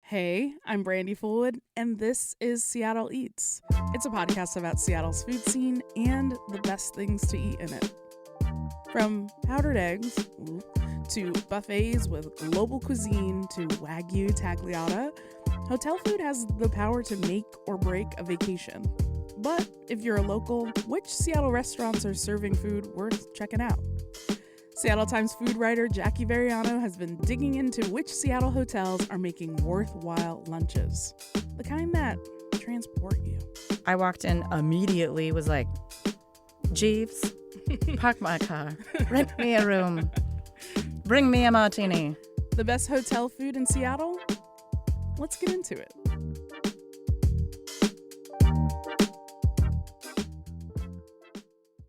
Hey, I'm Brandi Fullwood, and this is Seattle Eats. It's a podcast about Seattle's food scene and the best things to eat in it. From powdered eggs to buffets with global cuisine to wagyu tagliata, hotel food has the power to make or break a vacation. But if you're a local, which Seattle restaurants are serving food worth checking out? Seattle Times food writer Jackie Varriano has been digging into which Seattle hotels are making worthwhile lunches. The kind that transport you. I walked in immediately, was like, Jeeves, park my car, rent me a room, bring me a martini. The best hotel food in Seattle? Let's get into it.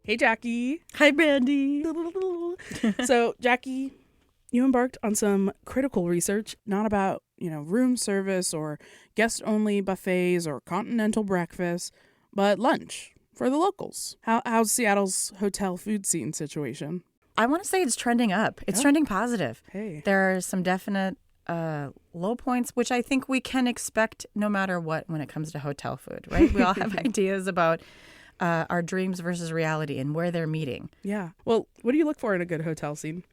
Hey, Jackie. Hi, Brandi. So, Jackie, you embarked on some critical research, not about, room service or guest-only buffets or continental breakfast, but lunch for the locals. How's Seattle's hotel food scene situation? I want to say it's trending up. It's trending positive. Hey. There are some definite low points, which I think we can expect no matter what when it comes to hotel food, right? We all have ideas about our dreams versus reality and where they're meeting. Yeah. Well, what do you look for in a good hotel scene?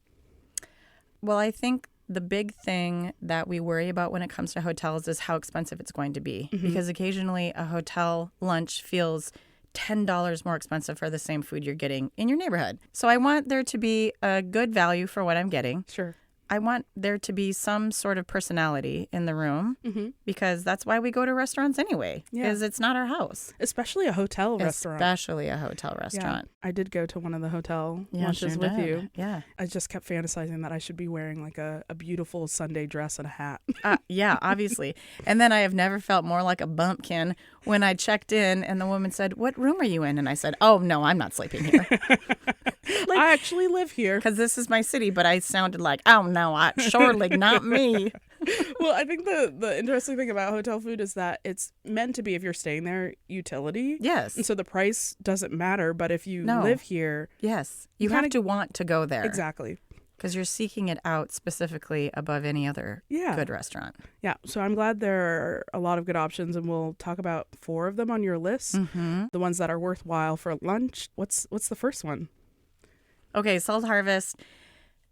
Well, I think the big thing that we worry about when it comes to hotels is how expensive it's going to be. Mm-hmm. Because occasionally a hotel lunch feels $10 more expensive for the same food you're getting in your neighborhood. So I want there to be a good value for what I'm getting. Sure. I want there to be some sort of personality in the room because that's why we go to restaurants anyway, because it's not our house. Especially a hotel restaurant. Especially a hotel restaurant. Yeah. I did go to one of the hotel lunches with you. Yeah. I just kept fantasizing that I should be wearing like a beautiful Sunday dress and a hat. Yeah, obviously. And then I have never felt more like a bumpkin when I checked in and the woman said, "What room are you in?" And I said, "Oh, no, I'm not sleeping here." I actually live here. Because this is my city, but I sounded like, "Oh, no, surely not me." Well, I think the interesting thing about hotel food is that it's meant to be, if you're staying there, utility. Yes. And so the price doesn't matter, but if you live here. Yes. You have to want to go there. Exactly. Because you're seeking it out specifically above any other good restaurant. Yeah. So I'm glad there are a lot of good options, and we'll talk about 4 of them on your list. Mm-hmm. The ones that are worthwhile for lunch. What's the first one? Okay, Salt Harvest.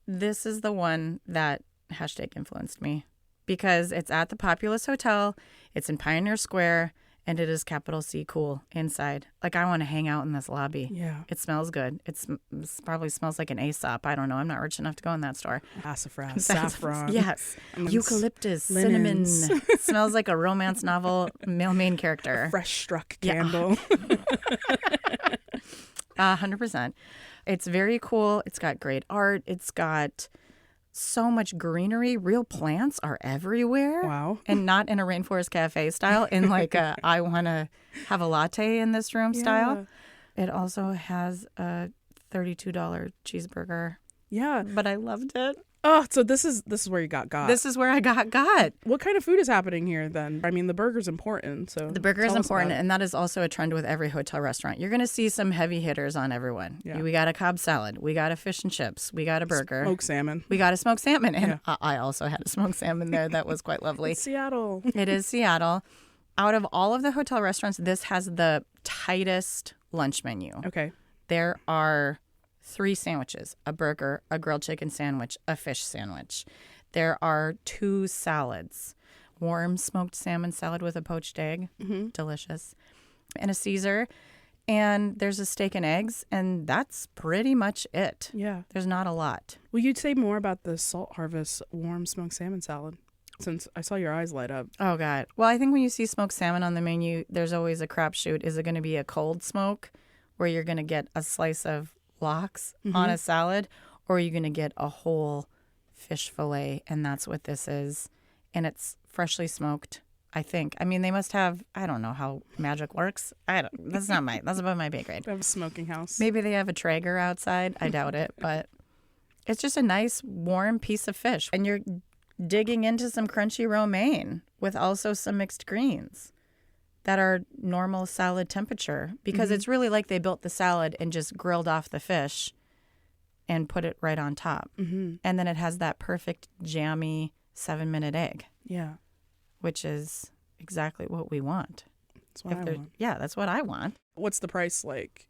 This is the one that #influenced me because it's at the Populous Hotel. It's in Pioneer Square, and it is capital C cool inside. Like, I want to hang out in this lobby. Yeah. It smells good. It probably smells like an Aesop. I don't know. I'm not rich enough to go in that store. Sassafras, saffron. Yes. Eucalyptus, cinnamon. Smells like a romance novel main character. A fresh struck candle. Yeah. 100%. It's very cool. It's got great art. It's got so much greenery. Real plants are everywhere. Wow. And not in a Rainforest Cafe style, in like a I want to have a latte in this room style. It also has a $32 cheeseburger. Yeah. But I loved it. Oh, so this is where you got. This is where I got. What kind of food is happening here then? I mean, the burger's important. So the burger is important, and that is also a trend with every hotel restaurant. You're going to see some heavy hitters on everyone. Yeah. We got a Cobb salad. We got a fish and chips. We got a burger. Smoked salmon. We got a smoked salmon. And I also had a smoked salmon there. That was quite lovely. It's Seattle. It is Seattle. Out of all of the hotel restaurants, this has the tightest lunch menu. Okay. There are 3 sandwiches, a burger, a grilled chicken sandwich, a fish sandwich. There are 2 salads, warm smoked salmon salad with a poached egg, delicious, and a Caesar. And there's a steak and eggs, and that's pretty much it. Yeah. There's not a lot. Will you say more about the Salt Harvest warm smoked salmon salad? Since I saw your eyes light up. Oh, God. Well, I think when you see smoked salmon on the menu, there's always a crapshoot. Is it going to be a cold smoke where you're going to get a slice of lox on a salad, or are you going to get a whole fish fillet? And that's what this is. And it's freshly smoked, I think. I mean, they must have, I don't know how magic works. That's above my pay grade. They have a smoking house. Maybe they have a Traeger outside. I doubt it, but it's just a nice warm piece of fish. And you're digging into some crunchy romaine with also some mixed greens that are normal salad temperature, because it's really like they built the salad and just grilled off the fish and put it right on top. And then it has that perfect jammy 7-minute egg. Yeah. which is exactly what we want. That's what I want. Yeah, that's what I want. What's the price like?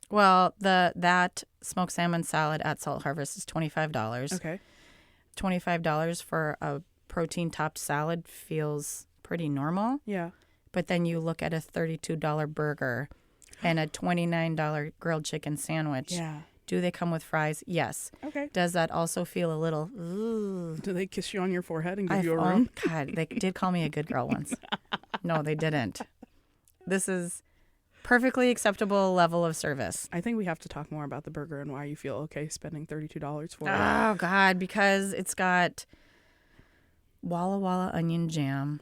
Well, that smoked salmon salad at Salt Harvest is $25. Okay. $25 for a protein-topped salad feels pretty normal. Yeah. But then you look at a $32 burger and a $29 grilled chicken sandwich. Yeah. Do they come with fries? Yes. Okay. Does that also feel a little, ooh? Do they kiss you on your forehead and give you a room? God, they did call me a good girl once. No, they didn't. This is perfectly acceptable level of service. I think we have to talk more about the burger and why you feel okay spending $32 for it. Oh, God, because it's got Walla Walla onion jam.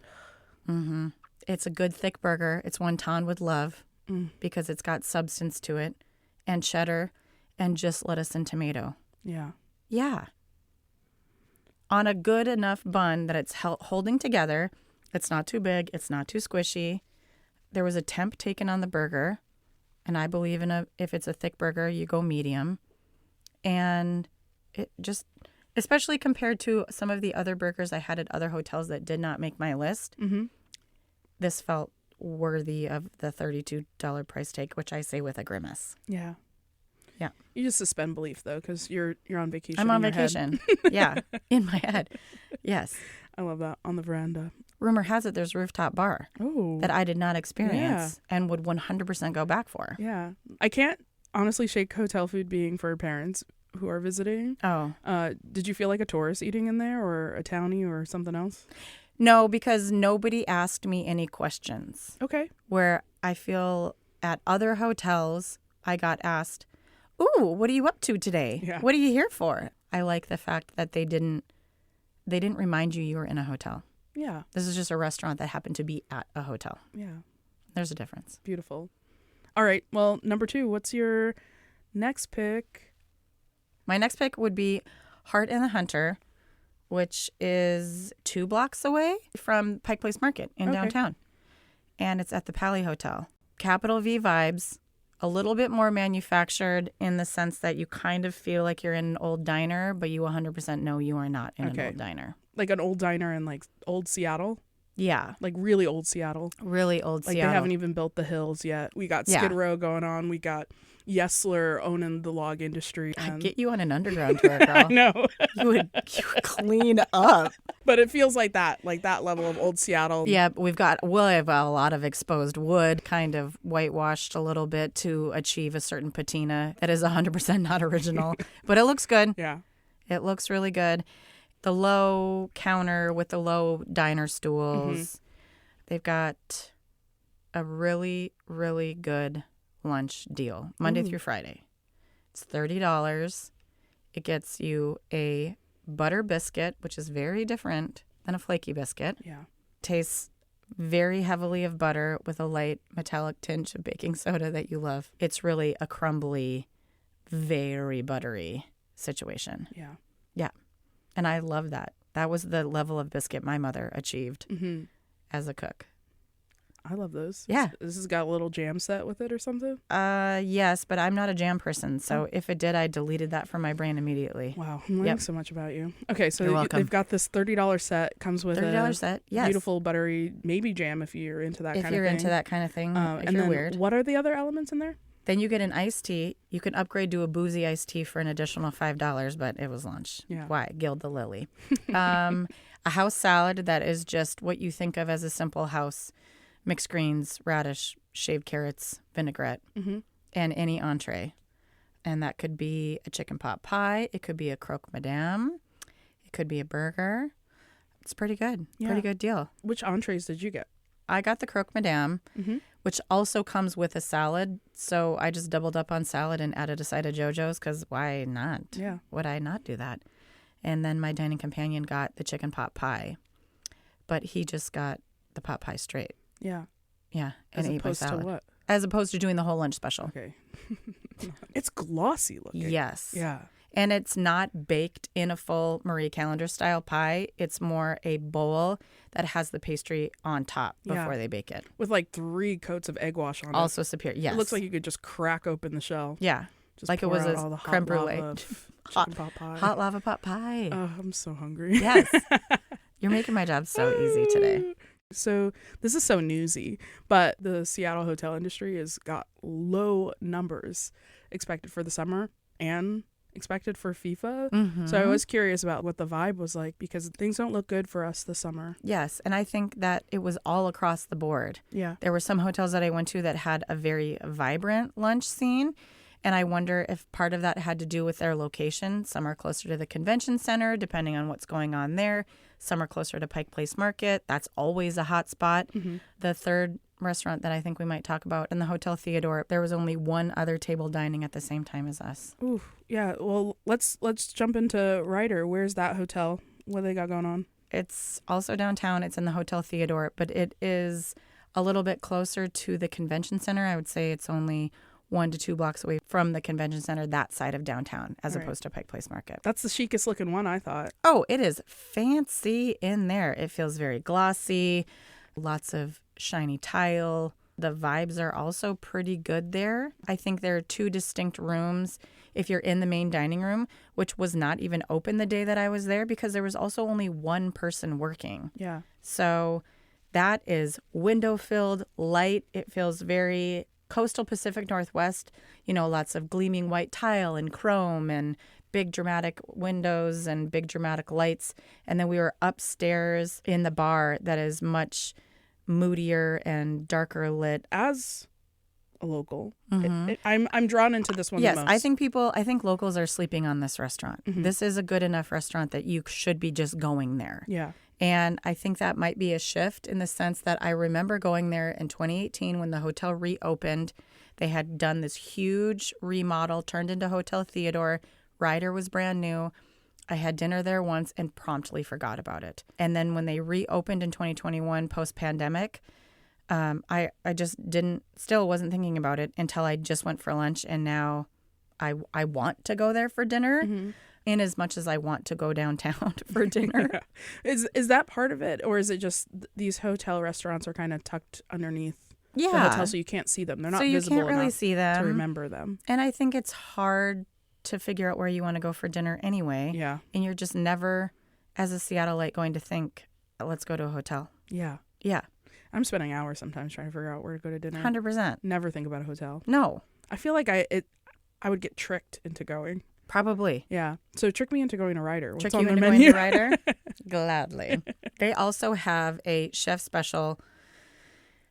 Mm-hmm. It's a good thick burger. It's wonton with love because it's got substance to it, and cheddar, and just lettuce and tomato. Yeah. Yeah. On a good enough bun that it's holding together. It's not too big. It's not too squishy. There was a temp taken on the burger, and I believe if it's a thick burger, you go medium. And it just, especially compared to some of the other burgers I had at other hotels that did not make my list, this felt worthy of the $32 price tag, which I say with a grimace. Yeah. Yeah. You just suspend belief, though, because you're on vacation. I'm on in your vacation. Yeah. In my head. Yes. I love that. On the veranda. Rumor has it there's a rooftop bar that I did not experience and would 100% go back for. Yeah. I can't honestly shake hotel food being for parents who are visiting. Oh. Did you feel like a tourist eating in there or a townie or something else? No, because nobody asked me any questions. Okay. Where I feel at other hotels, I got asked, "Ooh, what are you up to today? Yeah. What are you here for?" I like the fact that they didn't remind you were in a hotel. Yeah. This is just a restaurant that happened to be at a hotel. Yeah. There's a difference. Beautiful. All right. Well, number 2, what's your next pick? My next pick would be Heart and the Hunter, which is 2 blocks away from Pike Place Market in downtown. And it's at the Pally Hotel. Capital V vibes, a little bit more manufactured in the sense that you kind of feel like you're in an old diner, but you 100% know you are not in an old diner. Like an old diner in like old Seattle? Yeah. Like really old Seattle? Really old like Seattle. They haven't even built the hills yet. We got Skid Row going on. We got Yesler owning the log industry. I'd get you on an underground tour, girl. I know. You would clean up. But it feels like that level of old Seattle. Yeah, we'll have a lot of exposed wood, kind of whitewashed a little bit to achieve a certain patina that is 100% not original. But it looks good. Yeah. It looks really good. The low counter with the low diner stools. They've got a really, really good lunch deal, Monday through Friday. It's $30. It gets you a butter biscuit, which is very different than a flaky biscuit. Yeah. Tastes very heavily of butter with a light metallic tinge of baking soda that you love. It's really a crumbly, very buttery situation. Yeah. Yeah. And I love that. That was the level of biscuit my mother achieved as a cook. I love those. Yeah. This has got a little jam set with it or something? Yes, but I'm not a jam person. So if it did, I deleted that from my brain immediately. Wow. I'm learning so much about you. Okay, so You're welcome. they've got this $30 set. Comes with $30 set, yes. Beautiful buttery maybe jam if you're into that kind of thing. If you're into that kind of thing, if and you're then weird. What are the other elements in there? Then you get an iced tea. You can upgrade to a boozy iced tea for an additional $5, but it was lunch. Yeah. Why? Gild the lily. A house salad that is just what you think of as a simple house. Mixed greens, radish, shaved carrots, vinaigrette, and any entree. And that could be a chicken pot pie. It could be a croque madame. It could be a burger. It's pretty good. Yeah. Pretty good deal. Which entrees did you get? I got the croque madame, which also comes with a salad. So I just doubled up on salad and added a side of JoJo's because why not? Yeah. Would I not do that? And then my dining companion got the chicken pot pie, but he just got the pot pie straight. Yeah. Yeah. As and opposed to what? As opposed to doing the whole lunch special. Okay. It's glossy looking. Yes. Yeah. And it's not baked in a full Marie Callender style pie. It's more a bowl that has the pastry on top before they bake it. With like 3 coats of egg wash on it. Also superior. Yes. It looks like you could just crack open the shell. Yeah. Just like it was a creme brulee. Chicken pot pie. Hot lava pot pie. Oh, I'm so hungry. Yes. You're making my job so easy today. So this is so newsy, but the Seattle hotel industry has got low numbers expected for the summer and expected for FIFA. Mm-hmm. So I was curious about what the vibe was like because things don't look good for us this summer. Yes, and I think that it was all across the board. Yeah. There were some hotels that I went to that had a very vibrant lunch scene, and I wonder if part of that had to do with their location. Some are closer to the convention center, depending on what's going on there. Some are closer to Pike Place Market. That's always a hot spot. Mm-hmm. The third restaurant that I think we might talk about in the Hotel Theodore, there was only one other table dining at the same time as us. Ooh, yeah. Well, let's jump into Ryder. Where's that hotel? What they got going on? It's also downtown. It's in the Hotel Theodore, but it is a little bit closer to the convention center. I would say it's only 1 to 2 blocks away from the convention center, that side of downtown, as opposed to Pike Place Market. That's the chicest looking one, I thought. Oh, it is fancy in there. It feels very glossy, lots of shiny tile. The vibes are also pretty good there. I think there are 2 distinct rooms if you're in the main dining room, which was not even open the day that I was there because there was also only one person working. Yeah. So that is window-filled, light. It feels very coastal Pacific Northwest, lots of gleaming white tile and chrome and big dramatic windows and big dramatic lights. And then we were upstairs in the bar that is much moodier and darker lit. As a local, Mm-hmm. I'm drawn into this one Yes, the most. I think locals are sleeping on this restaurant. Mm-hmm. This is a good enough restaurant that you should be just going there. Yeah. And I think that might be a shift in the sense that I remember going there in 2018 when the hotel reopened. They had done this huge remodel, turned into Hotel Theodore. Ryder was brand new. I had dinner there once and promptly forgot about it. And then when they reopened in 2021 post-pandemic, I just wasn't thinking about it until I just went for lunch. And now I want to go there for dinner. Mm-hmm. In as much as I want to go downtown for dinner. Yeah. Is that part of it? Or is it just these hotel restaurants are kind of tucked underneath the hotel so you can't see them? They're not visible so you can't really enough see them to remember them. And I think it's hard to figure out where you want to go for dinner anyway. Yeah. And you're just never, as a Seattleite, going to think, let's go to a hotel. Yeah. Yeah. I'm spending hours sometimes trying to figure out where to go to dinner. 100%. Never think about a hotel. No. I feel like I would get tricked into going. Probably. Yeah. So trick me into going to Ryder. What's Trick on you their into menu? going to Ryder? Gladly. They also have a chef special.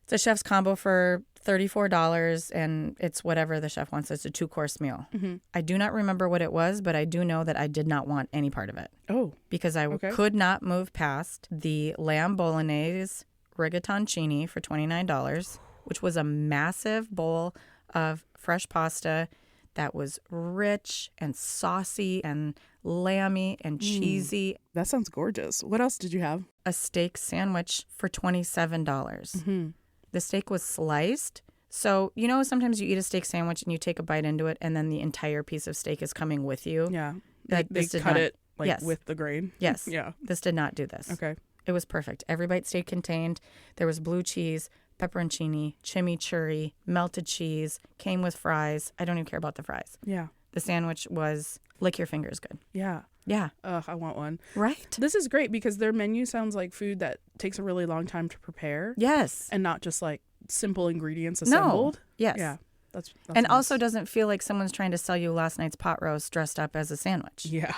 It's a chef's combo for $34, and it's whatever the chef wants. It's a 2-course meal. Mm-hmm. I do not remember what it was, but I do know that I did not want any part of it. Oh. Because I could not move past the lamb bolognese rigattoncini for $29, which was a massive bowl of fresh pasta that was rich and saucy and lamby and cheesy. That sounds gorgeous. What else did you have? A steak sandwich for $27. Mm-hmm. The steak was sliced. So, sometimes you eat a steak sandwich and you take a bite into it and then the entire piece of steak is coming with you. Yeah. Like they cut it with the grain. Yes. Yeah. This did not do this. Okay. It was perfect. Every bite stayed contained. There was blue cheese, pepperoncini, chimichurri, melted cheese, came with fries. I don't even care about the fries. Yeah. The sandwich was lick your fingers good. Yeah. Yeah. Ugh, I want one. Right? This is great because their menu sounds like food that takes a really long time to prepare. Yes. And not just like simple ingredients assembled. No. Yes. Yeah. That's and nice. also doesn't feel like someone's trying to sell you last night's pot roast dressed up as a sandwich. Yeah.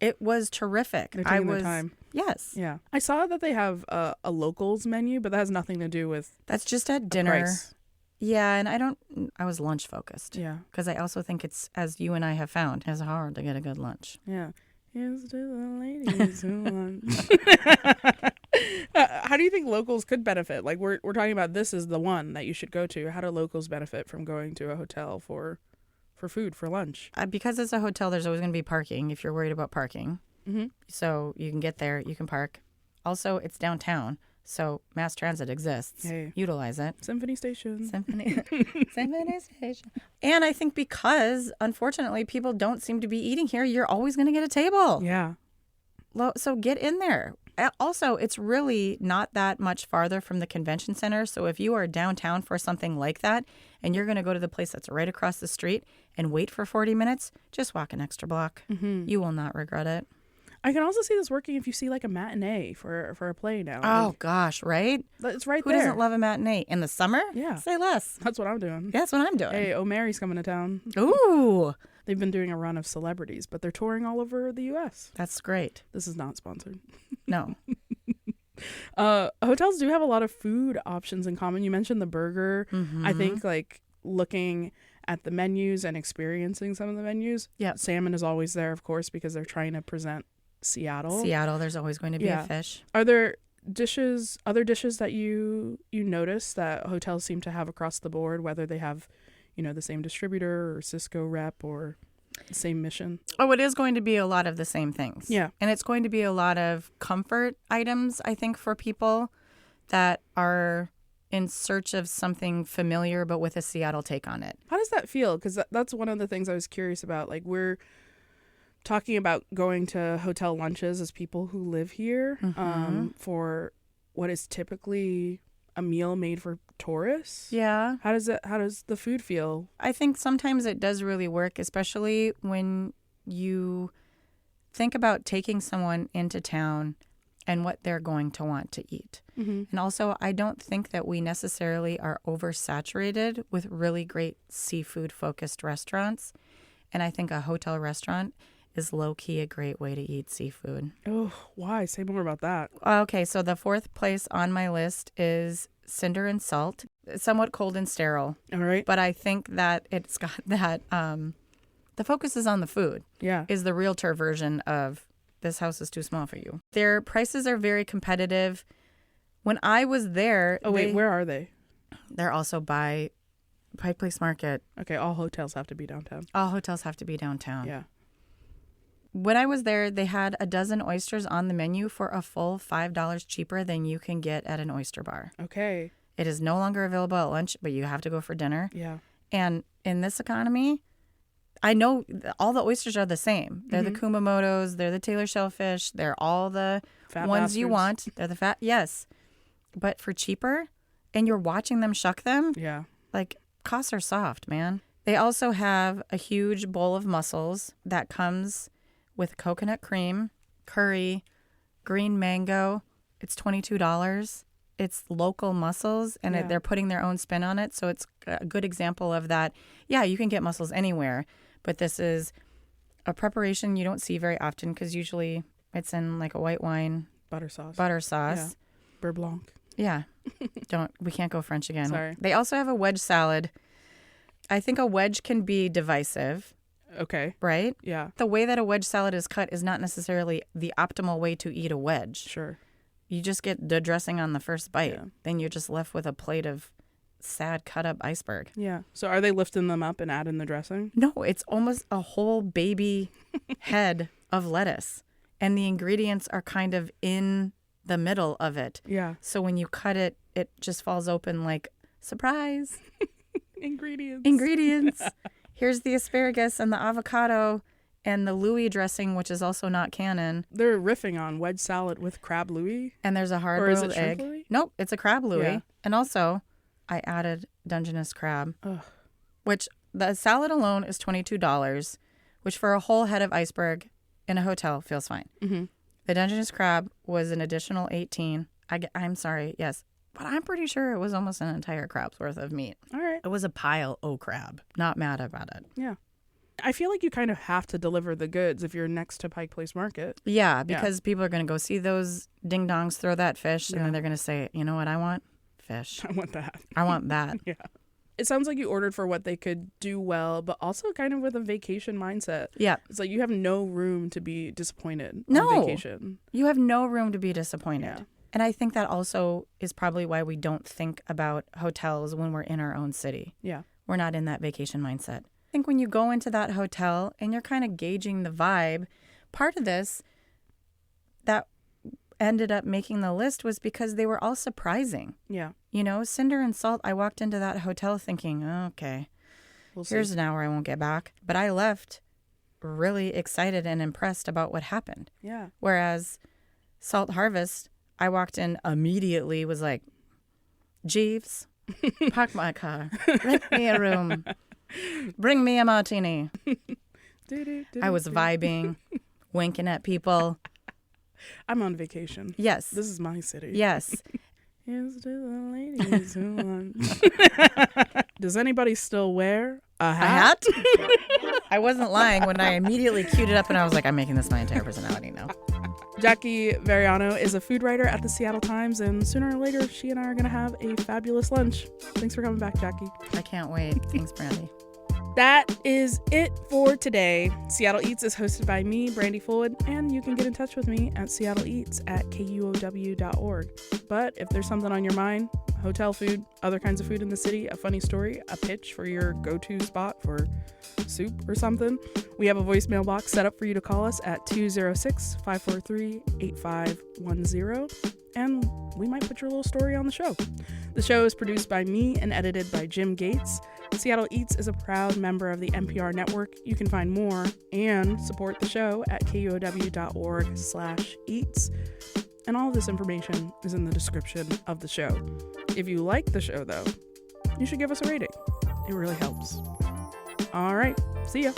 It was terrific. They're taking their time. Yes. Yeah. I saw that they have a locals menu, but that has nothing to do with That's just at dinner. price. Yeah, and I was lunch focused. Yeah. Because I also think it's, as you and I have found, it's hard to get a good lunch. Yeah. Here's to the ladies who want. How do you think locals could benefit? Like we're talking about this is the one that you should go to. How do locals benefit from going to a hotel for food, for lunch? Because it's a hotel, there's always going to be parking if you're worried about parking. Mm-hmm. So you can get there, you can park. Also, it's downtown, so mass transit exists. Hey. Utilize it. Symphony Station. Symphony Station. And I think because, unfortunately, people don't seem to be eating here, you're always going to get a table. Yeah. So get in there. Also, it's really not that much farther from the convention center. So if you are downtown for something like that and you're going to go to the place that's right across the street and wait for 40 minutes, just walk an extra block. Mm-hmm. You will not regret it. I can also see this working if you see like a matinee for a play now. Oh, Like, gosh, right? it's right Who there. doesn't love a matinee? In the summer? Yeah. Say less. That's what I'm doing. That's what I'm doing. Hey, O'Mary's coming to town. Ooh, They've been doing a run of celebrities, but they're touring all over the U.S. that's great. This is not sponsored. No. Hotels do have a lot of food options in common. You mentioned the burger. Mm-hmm. I think like looking at the menus and experiencing some of the menus. Yeah. Salmon is always there, of course, because they're trying to present Seattle. There's always going to be a fish. Are there other dishes that you notice that hotels seem to have across the board, whether they have, the same distributor or Cisco rep or the same mission? Oh, it is going to be a lot of the same things. Yeah. And it's going to be a lot of comfort items, I think, for people that are in search of something familiar but with a Seattle take on it. How does that feel? Because that's one of the things I was curious about. Like, we're talking about going to hotel lunches as people who live here for what is typically a meal made for tourists. Yeah. How does the food feel? I think sometimes it does really work, especially when you think about taking someone into town and what they're going to want to eat. Mm-hmm. And also, I don't think that we necessarily are oversaturated with really great seafood-focused restaurants. And I think a hotel restaurant is low-key a great way to eat seafood. Oh, why? Say more about that. Okay, so the fourth place on my list is Cinder and Salt. It's somewhat cold and sterile. All right. But I think that it's got that, the focus is on the food. Yeah. Is the realtor version of this house is too small for you. Their prices are very competitive. When I was there... Oh, wait, where are they? They're also by Pike Place Market. Okay, all hotels have to be downtown. All hotels have to be downtown. Yeah. When I was there, they had a dozen oysters on the menu for a full $5 cheaper than you can get at an oyster bar. Okay. It is no longer available at lunch, but you have to go for dinner. Yeah. And in this economy, I know all the oysters are the same. They're the Kumamotos, they're the Taylor shellfish, they're all the Fat ones you bastards. want. They're the fat, yes. But for cheaper, and you're watching them shuck them, Yeah. like costs are soft, man. They also have a huge bowl of mussels that comes with coconut cream, curry, green mango. It's $22. It's local mussels, and Yeah. they're putting their own spin on it. So it's a good example of that. Yeah, you can get mussels anywhere, but this is a preparation you don't see very often because usually it's in like a white wine Butter sauce. sauce. Yeah. Beurre Blanc. Yeah. We can't go French again. Sorry. They also have a wedge salad. I think a wedge can be divisive, Okay. right? Yeah. The way that a wedge salad is cut is not necessarily the optimal way to eat a wedge. Sure. You just get the dressing on the first bite. Yeah. Then you're just left with a plate of sad cut up iceberg. Yeah. So are they lifting them up and adding the dressing? No, it's almost a whole baby head of lettuce. And the ingredients are kind of in the middle of it. Yeah. So when you cut it, it just falls open like, surprise, Ingredients. Here's the asparagus and the avocado and the Louis dressing, which is also not canon. They're riffing on wedge salad with crab Louis. And there's a Or is hard-boiled it shrimp egg. Louis? Nope, it's a crab Louis. Yeah. And also, I added Dungeness crab, Ugh. which the salad alone is $22, which for a whole head of iceberg in a hotel feels fine. Mm-hmm. The Dungeness crab was an additional $18. I'm sorry, yes. But I'm pretty sure it was almost an entire crab's worth of meat. All right. It was a pile o' crab. Not mad about it. Yeah. I feel like you kind of have to deliver the goods if you're next to Pike Place Market. Yeah, because people are going to go see those ding-dongs throw that fish, and Yeah. then they're going to say, you know what I want? Fish. I want that. I want that. Yeah. It sounds like you ordered for what they could do well, but also kind of with a vacation mindset. Yeah. It's like you have no room to be disappointed No. on vacation. You have no room to be disappointed. Yeah. And I think that also is probably why we don't think about hotels when we're in our own city. Yeah. We're not in that vacation mindset. I think when you go into that hotel and you're kind of gauging the vibe, part of this that ended up making the list was because they were all surprising. Yeah. You know, Cinder and Salt, I walked into that hotel thinking, okay, We'll see. here's an hour I won't get back. But I left really excited and impressed about what happened. Yeah. Whereas Salt Harvest, I walked in immediately, was like, Jeeves, park my car, rent me a room, bring me a martini. I was vibing, winking at people, I'm on vacation. Yes. This is my city. Yes. Here's to the ladies who want. Does anybody still wear a hat? I wasn't lying when I immediately queued it up and I was like, I'm making this my entire personality now. Jackie Varriano is a food writer at the Seattle Times, and sooner or later, she and I are going to have a fabulous lunch. Thanks for coming back, Jackie. I can't wait. Thanks, Brandi. That is it for today. Seattle Eats is hosted by me, Brandi Fullwood, and you can get in touch with me at seattleeats@kuow.org. But if there's something on your mind, hotel food, other kinds of food in the city, a funny story, a pitch for your go-to spot for soup or something, we have a voicemail box set up for you to call us at 206-543-8510, and we might put your little story on the show. The show is produced by me and edited by Jim Gates. Seattle Eats is a proud member of the NPR network. You can find more and support the show at kuow.org/eats. And all of this information is in the description of the show. If you like the show, though, you should give us a rating. It really helps. All right. See ya.